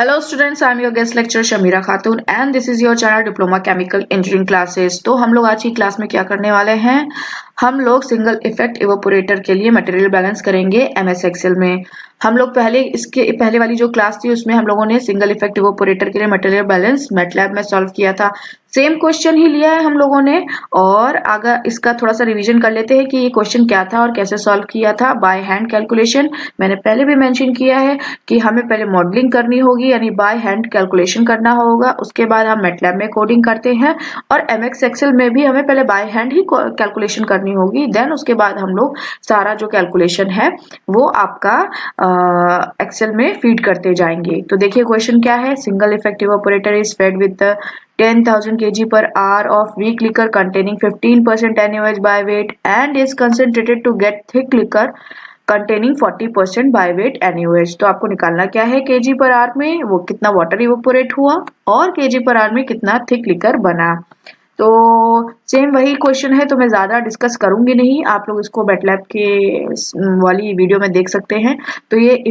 Hello students, I'm your guest lecturer Chameera Khatoon and this is your channel diploma chemical engineering classes. तो हम लोग आज की class में क्या करने वाले हैं, हम लोग सिंगल इफेक्ट इवेपोरेटर के लिए मटेरियल बैलेंस करेंगे एमएस एक्सेल में। हम लोग इसके पहले वाली जो क्लास थी उसमें हम लोगों ने सिंगल इफेक्ट इवेपोरेटर के लिए मटेरियल बैलेंस मैटलैब में सॉल्व किया था। सेम क्वेश्चन ही लिया है हम लोगों ने और आगे इसका थोड़ा सा रिवीजन कर लेते हैं कि ये क्वेश्चन क्या था और कैसे सॉल्व किया था बाय हैंड कैलकुलेशन। मैंने पहले भी मेंशन किया है कि हमें पहले मॉडलिंग करनी होगी यानी बाय हैंड कैलकुलेशन करना होगा, उसके बाद हम मैटलैब में कोडिंग करते हैं और एमएस एक्सेल में भी हमें पहले बाय हैंड ही कैलकुलेशन करनी होगी। देन उसके बाद हम लोग सारा जो कैलकुलेशन है वो आपका एक्सेल में फीड करते जाएंगे। तो देखिए क्वेश्चन क्या है, single effective operator is fed with 10,000 kg per hour of weak liquor containing 15% NaOH by weight and is concentrated to get thick liquor containing 40% by weight NaOH। तो आपको निकालना क्या है, kg पर आर में वो कितना वाटर इवोपोरेट हुआ और kg पर आर में कितना थिक लिकर बना। तो सेम वही क्वेश्चन है, तो मैं ज्यादा डिस्कस करूंगी नहीं, आप लोग इसको मैटलैब के वाली वीडियो में देख सकते हैं। तो ये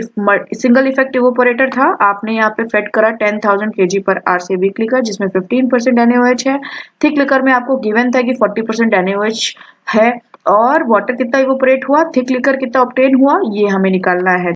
सिंगल इफेक्ट इवोपोरेटर था, आपने यहाँ पे फेड करा 10,000 kg पर आर से वीक लिकर जिसमें 15% NaOH है। थिक लिकर में आपको गिवन था कि 40% NaOH है और वाटर कितना इवोपोरेट हुआ, थिक लिकर कितना ऑब्टेन हुआ, ये हमें निकालना है।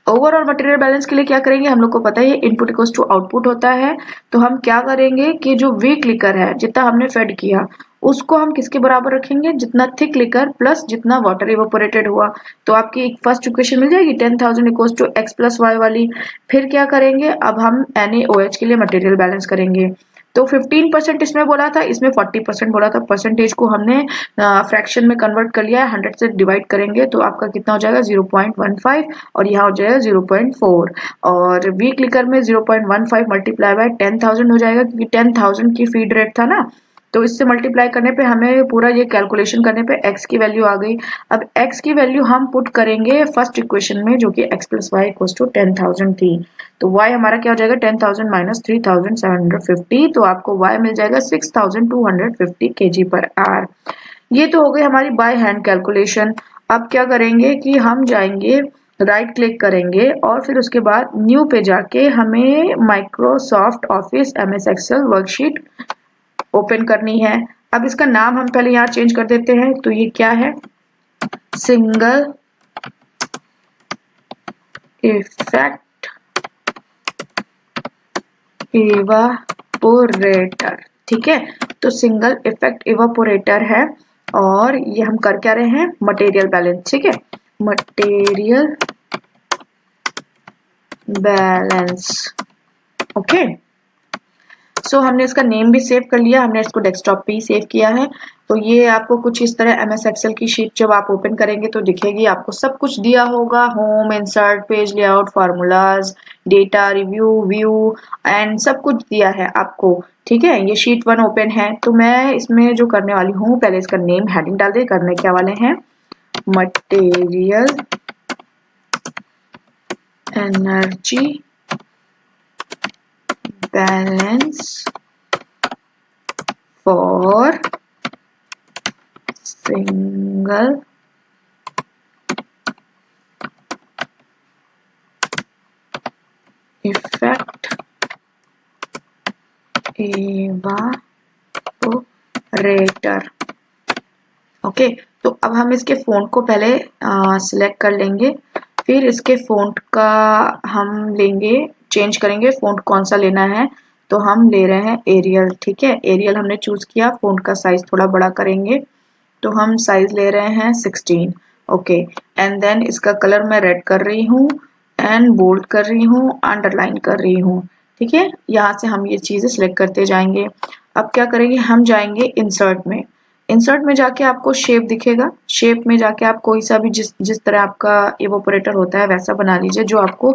ओवरऑल मटेरियल बैलेंस के लिए क्या करेंगे, हम लोग को पता है इनपुट इक्वल्स टू आउटपुट होता है। तो हम क्या करेंगे कि जो वीक लिकर है जितना हमने फेड किया उसको हम किसके बराबर रखेंगे, जितना थिक लिकर प्लस जितना वाटर इवोपोरेटेड हुआ। तो आपकी एक फर्स्ट इक्वेशन मिल जाएगी 10,000 equals to x plus Y वाली। फिर क्या करेंगे, अब हम NaOH के लिए मटेरियल बैलेंस करेंगे। तो 15% इसमें बोला था, इसमें 40% बोला था। परसेंटेज को हमने फ्रैक्शन में कन्वर्ट कर लिया है, 100 से डिवाइड करेंगे तो आपका कितना हो जाएगा 0.15 और यहाँ हो जाएगा 0.4 और वीक लिकर में 0.15 मल्टीप्लाई बाय 10,000 हो जाएगा क्योंकि 10,000 की फीड रेट था ना। तो इससे मल्टीप्लाई करने पे हमें पूरा ये कैलकुलेशन करने पे x की वैल्यू आ गई। अब x की वैल्यू हम पुट करेंगे फर्स्ट इक्वेशन में जो कि x plus Y equals to 10,000 थी। तो y हमारा क्या हो जाएगा 10,000 माइनस 3,750, तो आपको y मिल जाएगा 6,250 kg पर आर। ये तो हो गई हमारी बाय हैंड कैलकुलेशन। अब क्या करेंगे कि हम जाएंगे राइट क्लिक करेंगे और फिर उसके बाद न्यू पे जाके हमें Microsoft Office MS Excel worksheet open करनी है। अब इसका नाम हम पहले यहाँ चेंज कर देते हैं, तो ये क्या है, सिंगल इफेक्ट इवापोरेटर। ठीक है, तो सिंगल इफेक्ट इवापोरेटर है और ये हम कर क्या रहे हैं, मटेरियल बैलेंस। ठीक है, मटेरियल बैलेंस। ओके, सो हमने इसका नेम भी सेव कर लिया, हमने इसको डेस्कटॉप पे ही सेव किया है। तो ये आपको कुछ इस तरह एमएस एक्सेल की शीट जब आप ओपन करेंगे तो दिखेगी, आपको सब कुछ दिया होगा, home, insert, page layout, formulas, data, review, view and सब कुछ दिया है आपको। ठीक है, ये शीट 1 ओपन है। तो मैं इसमें जो करने वाली हूँ, पहले इसका नेम हेडिंग डाल दे, करने क्या वाले हैं, material energy balance for single effect evaporator. Okay, तो अब हम इसके फॉन्ट को पहले सिलेक्ट कर लेंगे, फिर इसके फॉन्ट का हम लेंगे, चेंज करेंगे फॉन्ट कौन सा लेना है। तो हम ले रहे हैं एरियल। ठीक है, एरियल हमने चूज किया, फॉन्ट का साइज थोड़ा बड़ा करेंगे तो हम साइज ले रहे हैं 16। ओके, एंड देन इसका कलर मैं रेड कर रही हूँ एंड बोल्ड कर रही हूँ, अंडरलाइन कर रही हूँ। ठीक है, यहाँ से हम ये चीजें सिलेक्ट करते जाएंगे। अब क्या करेंगे, हम जाएंगे इंसर्ट में। इंसर्ट में जाके आपको शेप दिखेगा, शेप में जाके आप कोई सा भी जिस जिस तरह आपका इवोपोरेटर होता है वैसा बना लीजिए जो आपको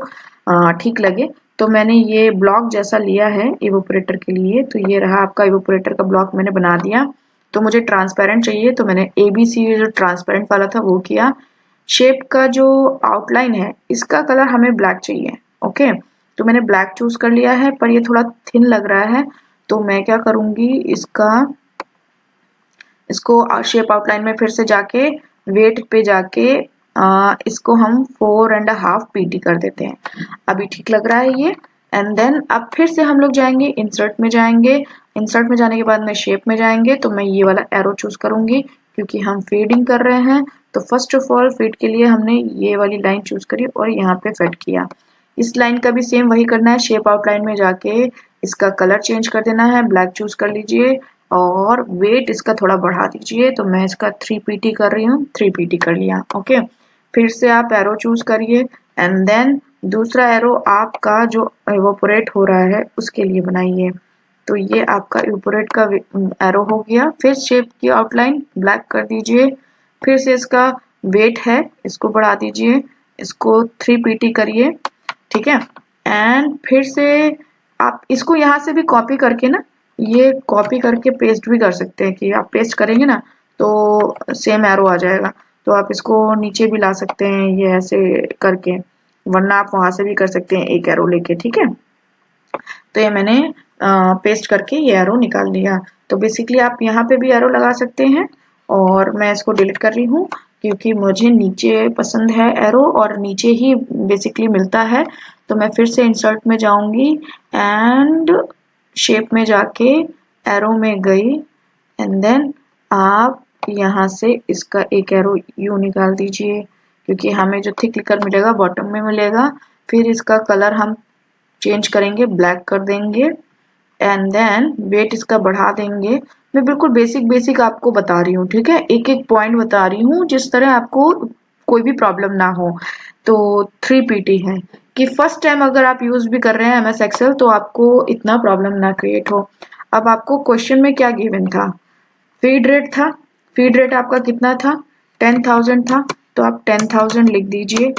ठीक लगे। तो मैंने ये ब्लॉक जैसा लिया है इवोपोरेटर के लिए, तो ये रहा आपका इवोपोरेटर का ब्लॉक मैंने बना दिया। तो मुझे ट्रांसपेरेंट चाहिए तो मैंने ABC जो ट्रांसपेरेंट वाला था वो किया। शेप का जो आउटलाइन है इसका कलर हमें ब्लैक चाहिए। ओके, तो मैंने ब्लैक चूज कर लिया है, पर ये थोड़ा थिन लग रहा है तो मैं क्या करूंगी, इसको शेप आउटलाइन में फिर से जाके वेट पे जाके इसको हम 4.5 pt कर देते हैं। अभी ठीक लग रहा है ये। एंड देन अब फिर से हम लोग जाएंगे इंसर्ट में जाएंगे। इंसर्ट में जाने के बाद में शेप में जाएंगे तो मैं ये वाला एरो चूज करूंगी क्योंकि हम फेडिंग कर रहे हैं। तो फर्स्ट ऑफ ऑल फेड के लिए हमने ये वाली लाइन चूज करी और यहाँ पे फेड किया। इस लाइन का भी सेम वही करना है। शेप आउटलाइन में जाके इसका कलर चेंज कर देना है, ब्लैक चूज कर लीजिए और वेट इसका थोड़ा बढ़ा दीजिए। तो मैं इसका 3 pt कर रही हूँ, 3 pt कर लिया। ओके, फिर से आप एरो चूज करिए एंड देन दूसरा एरो आपका जो इवोपोरेट हो रहा है उसके लिए बनाइए। तो ये आपका इवोपोरेट का एरो हो गया। फिर शेप की आउटलाइन ब्लैक कर दीजिए। फिर से इसका वेट है, इसको बढ़ा दीजिए, इसको 3 pt करिए, ठीक है। एंड फिर से आप इसको यहाँ से भी कॉपी करके ना, ये कॉपी करके पेस्ट भी कर सकते हैं कि आप पेस्ट करेंगे ना तो सेम एरो आ जाएगा। तो आप इसको नीचे भी ला सकते हैं ये ऐसे करके, वरना आप वहां से भी कर सकते हैं एक एरो लेके, ठीक है। तो ये मैंने पेस्ट करके ये एरो निकाल लिया। तो बेसिकली आप यहाँ पे भी एरो लगा सकते हैं और मैं इसको डिलीट कर रही हूँ क्योंकि मुझे नीचे पसंद है एरो और नीचे ही बेसिकली मिलता है। तो मैं फिर से इंसर्ट में जाऊंगी एंड शेप में जाके एरो में गई एंड देन आप यहाँ से इसका एक एरो यू निकाल दीजिए क्योंकि हमें जो थिक क्लिकर मिलेगा बॉटम में मिलेगा। फिर इसका कलर हम चेंज करेंगे, ब्लैक कर देंगे एंड देन वेट इसका बढ़ा देंगे। मैं बिल्कुल बेसिक आपको बता रही हूँ, ठीक है, एक एक पॉइंट बता रही हूँ जिस तरह आपको कोई भी प्रॉब्लम ना हो। तो 3 pt है कि फर्स्ट टाइम अगर आप यूज भी कर रहे हैं MS एक्सेल तो आपको इतना प्रॉब्लम ना क्रिएट हो। अब आपको क्वेश्चन में क्या गिवन था, फीड रेट था। फीड रेट आपका कितना था, 10,000 था। तो आप 10,000 लिख दीजिए।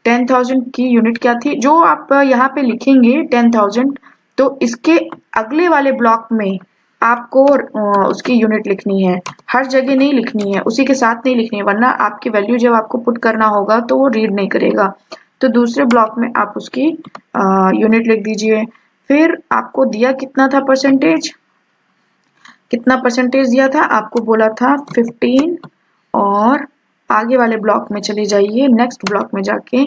10,000 की यूनिट क्या थी, जो आप यहाँ पे लिखेंगे 10,000 तो इसके अगले वाले ब्लॉक में आपको उसकी यूनिट लिखनी है। हर जगह नहीं लिखनी है, उसी के साथ नहीं लिखनी है, वरना आपकी वैल्यू जब आपको पुट करना होगा तो वो रीड नहीं करेगा। तो दूसरे ब्लॉक में आप उसकी यूनिट लिख दीजिए। फिर आपको दिया कितना था परसेंटेज, कितना परसेंटेज दिया था आपको, बोला था 15। और आगे वाले ब्लॉक में चले जाइए, नेक्स्ट ब्लॉक में जाके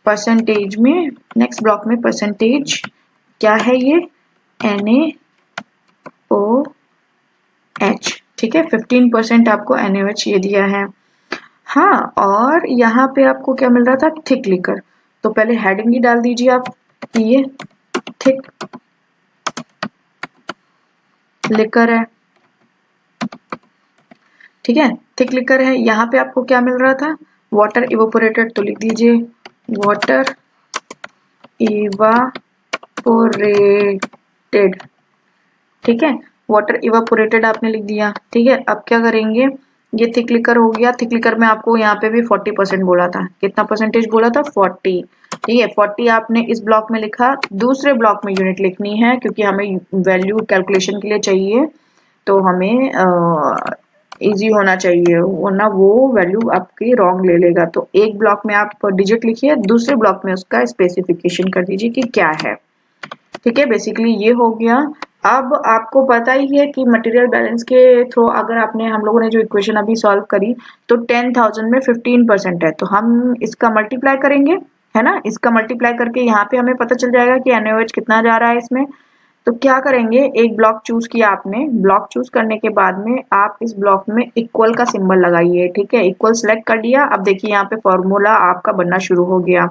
परसेंटेज में, नेक्स्ट ब्लॉक में परसेंटेज क्या है ये, NaOH, ठीक है। 15% आपको NaOH ये दिया है। हाँ, और यहाँ पे आपको क्या मिल रहा था, थिक लिकर। तो पहले हेडिंग ही डाल दीजिए आप कि ये थिक लिकर है, ठीक है, थिक लिकर है। यहाँ पे आपको क्या मिल रहा था, वाटर इवोपोरेटेड, तो लिख दीजिए वाटर इवापोरेटेड, ठीक है, वाटर इवापोरेटेड आपने लिख दिया, ठीक है। अब क्या करेंगे, ये थिक लिकर हो गया। थिक लिकर में आपको यहाँ पे भी 40% बोला था, कितना परसेंटेज बोला था, 40, ठीक है। 40 आपने इस ब्लॉक में लिखा। दूसरे ब्लॉक में यूनिट लिखनी है क्योंकि हमें वैल्यू कैलकुलेशन के लिए चाहिए, तो हमें इजी होना चाहिए, वरना वो वैल्यू आपकी रॉन्ग ले लेगा। तो एक ब्लॉक में आप डिजिट लिखिए, दूसरे ब्लॉक में उसका स्पेसिफिकेशन कर दीजिए कि क्या है, ठीक है। बेसिकली ये हो गया। अब आपको पता ही है कि मटेरियल बैलेंस के थ्रू अगर आपने, हम लोगों ने जो इक्वेशन अभी सॉल्व करी तो 10,000 में 15% है, तो हम इसका मल्टीप्लाई करेंगे, है ना। इसका मल्टीप्लाई करके यहाँ पे हमें पता चल जाएगा कि NaOH कितना जा रहा है इसमें। तो क्या करेंगे, एक ब्लॉक चूज किया आपने, ब्लॉक चूज करने के बाद में आप इस ब्लॉक में इक्वल का सिंबल लगाइए, ठीक है। इक्वल सेलेक्ट कर लिया। अब देखिए यहाँ पे फॉर्मूला आपका बनना शुरू हो गया।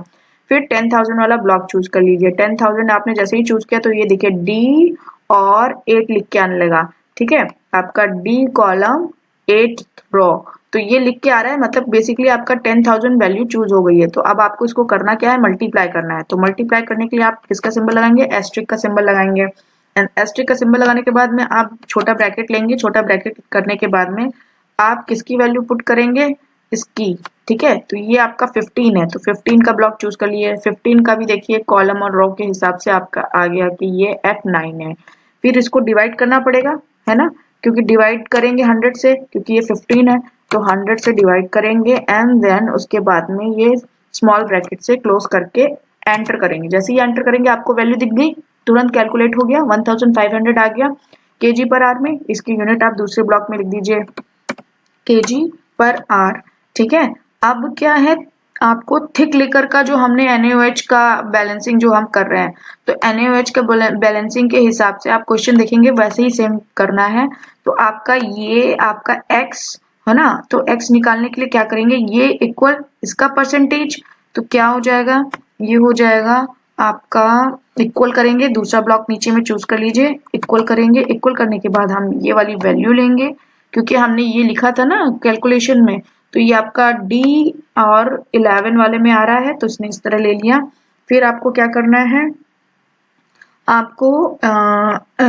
फिर 10,000 वाला ब्लॉक चूज कर लीजिए। 10,000 आपने जैसे ही चूज किया तो ये देखिए D और 8 लिख के आने लगा, ठीक है। आपका D कॉलम 8 रो, तो ये लिख के आ रहा है, मतलब बेसिकली आपका 10,000 वैल्यू चूज हो गई है। तो अब आपको इसको करना क्या है, मल्टीप्लाई करना है। तो मल्टीप्लाई करने के लिए आप किसका सिंबल लगाएंगे, एस्ट्रिक का सिंबल लगाएंगे। एंड एस्ट्रिक का सिंबल लगाने के बाद में आप छोटा ब्रैकेट लेंगे। छोटा ब्रैकेट करने के बाद में आप किसकी वैल्यू पुट करेंगे, इसकी, ठीक है। तो ये आपका 15 है, तो 15 का ब्लॉक चूज कर लिए। 15 का भी देखिए कॉलम और रो के हिसाब से आपका आ गया कि ये F9 है। फिर इसको डिवाइड करना पड़ेगा, है ना, क्योंकि डिवाइड करेंगे 100 से, क्योंकि ये 15 है तो 100 से डिवाइड करेंगे एंड देन उसके बाद में ये स्मॉल ब्रैकेट से क्लोज करके एंटर करेंगे। जैसे ही एंटर करेंगे आपको वैल्यू दिख गई, तुरंत कैलकुलेट हो गया, 1500 आ गया kg पर आर में। इसकी यूनिट आप दूसरे ब्लॉक में लिख दीजिए kg पर आर, ठीक है। अब क्या है, आपको थिक लिकर का जो हमने NaOH का बैलेंसिंग जो हम कर रहे हैं, तो NaOH का बैलेंसिंग के हिसाब से आप क्वेश्चन देखेंगे वैसे ही सेम करना है। तो आपका ये आपका x है ना, तो x निकालने के लिए क्या करेंगे, ये इक्वल इसका परसेंटेज, तो क्या हो जाएगा, ये हो जाएगा आपका इक्वल करेंगे, दूसरा ब्लॉक नीचे में चूज कर लीजिए, इक्वल करेंगे, इक्वल करने के बाद हम ये वाली वैल्यू लेंगे क्योंकि हमने ये लिखा था ना कैलकुलेशन में, तो ये आपका D और 11 वाले में आ रहा है तो इसने इस तरह ले लिया। फिर आपको क्या करना है, आपको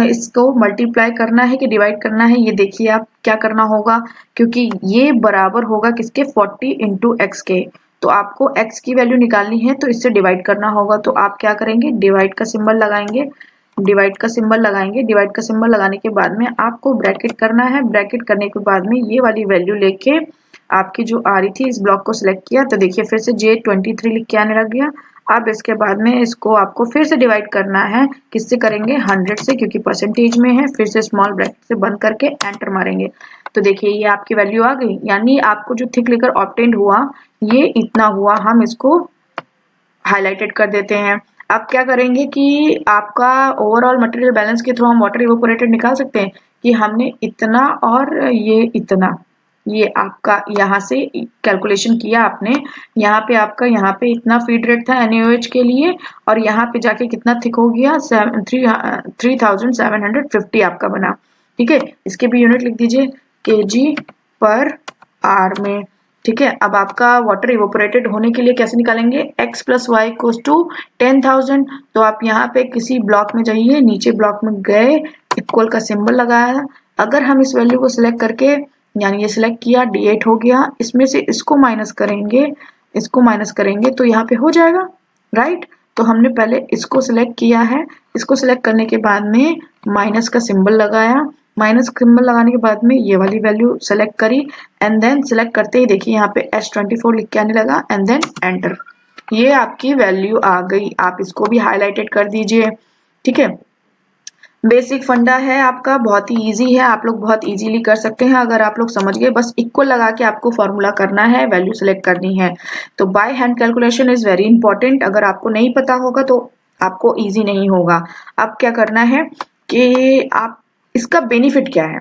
इसको मल्टीप्लाई करना है कि डिवाइड करना है, ये देखिए आप क्या करना होगा, क्योंकि ये बराबर होगा किसके 40 इंटू एक्स के, तो आपको x की वैल्यू निकालनी है तो इससे डिवाइड करना होगा। तो आप क्या करेंगे, डिवाइड का सिंबल लगाएंगे, डिवाइड का सिंबल लगाएंगे, डिवाइड का सिंबल लगाने के बाद में आपको ब्रैकेट करना है, ब्रैकेट करने के बाद में ये वाली वैल्यू लेके आपकी जो आ रही थी इस ब्लॉक को सिलेक्ट किया, तो देखिए फिर से J23 लिख के आने लग गया। अब इसके बाद में इसको आपको फिर से डिवाइड करना है, किससे करेंगे 100 से, क्योंकि परसेंटेज में है, फिर से स्मॉल ब्रैकेट से बंद करके एंटर मारेंगे। तो देखिए ये आपकी वैल्यू आ गई, यानी आपको जो थिक लिकर ऑब्टेन्ड हुआ ये इतना हुआ, हम इसको हाईलाइटेड कर देते हैं। अब क्या करेंगे कि आपका ओवरऑल मटेरियल बैलेंस के थ्रू हम वाटर इवेपोरेटेड निकाल सकते हैं कि हमने इतना और ये इतना, ये आपका यहाँ से कैलकुलेशन किया आपने, यहाँ पे आपका यहाँ पे इतना फीड रेट था NaOH के लिए, और यहाँ पे जाके कितना थिक हो गया 3750 आपका बना। ठीक है, इसके भी यूनिट लिख दीजिए kg/r में। ठीक है, अब आपका वाटर इवेपोरेटेड होने के लिए कैसे निकालेंगे, x plus Y equals to 10,000। तो आप यहाँ पे किसी ब्लॉक में जाइए, नीचे ब्लॉक में गए, इक्वल का सिंबल लगाया, अगर हम इस वैल्यू को सिलेक्ट करके, यानी ये सिलेक्ट किया D8 हो गया, इसमें से इसको माइनस करेंगे, इसको माइनस करेंगे तो यहाँ पे हो जाएगा राइट। तो हमने पहले इसको सिलेक्ट किया है, इसको सिलेक्ट करने के बाद में माइनस का सिंबल लगाया, माइनस सिंबल लगाने के बाद में ये वाली वैल्यू सेलेक्ट करी, एंड देन सिलेक्ट करते ही देखिए यहाँ पे S24 लिख के आने लगा, एंड देन एंटर, ये आपकी वैल्यू आ गई। आप इसको भी हाईलाइटेड कर दीजिए। ठीक है, बेसिक फंडा है आपका, बहुत ही इजी है, आप लोग बहुत इजीली कर सकते हैं अगर आप लोग समझ गए। बस इक्वल लगा के आपको फॉर्मूला करना है, वैल्यू सेलेक्ट करनी है। तो by hand calculation is very important, अगर आपको नहीं पता होगा तो आपको इजी नहीं होगा। अब क्या करना है कि आप, इसका बेनिफिट क्या है,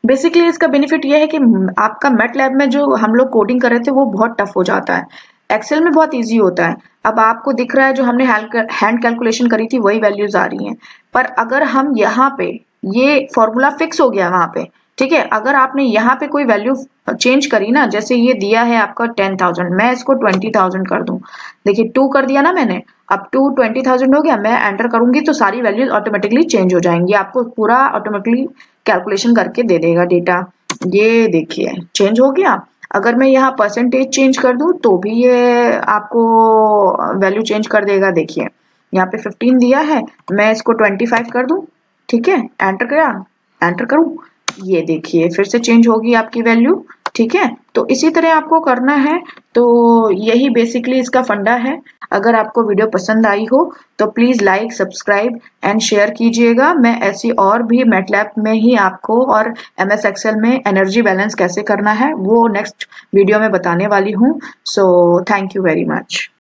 बेसिकली इसका बेनिफिट ये है कि आपका मैटलैब में जो हम लोग कोडिंग कर रहे थे वो बहुत टफ हो जाता है, एक्सेल में बहुत इजी होता है। अब आपको दिख रहा है जो हमने हैंड कैलकुलेशन करी थी वही वैल्यूज आ रही हैं, पर अगर हम यहाँ पे, ये फॉर्मूला फिक्स हो गया वहां पे, ठीक है, अगर आपने यहाँ पे कोई वैल्यू चेंज करी ना, जैसे ये दिया है आपका 10,000, मैं इसको 20,000 कर दूं, देखिए 2 कर दिया ना मैंने, अब 20,000 हो गया, मैं एंटर करूंगी तो सारी वैल्यूज ऑटोमेटिकली चेंज हो जाएंगी, आपको पूरा ऑटोमेटिकली कैलकुलेशन करके दे देगा डेटा। ये देखिए चेंज हो गया। अगर मैं यहाँ परसेंटेज चेंज कर दूं तो भी ये आपको वैल्यू चेंज कर देगा। देखिए यहाँ पे 15 दिया है, मैं इसको 25 कर दूं, ठीक है, एंटर करा, एंटर करूं, ये देखिए फिर से चेंज होगी आपकी वैल्यू। ठीक है, तो इसी तरह आपको करना है। तो यही बेसिकली इसका फंडा है। अगर आपको वीडियो पसंद आई हो तो please like, subscribe and share कीजिएगा। मैं ऐसी और भी मैटलैब में ही आपको और MS एक्सेल में एनर्जी बैलेंस कैसे करना है वो नेक्स्ट वीडियो में बताने वाली हूँ। So thank you very much.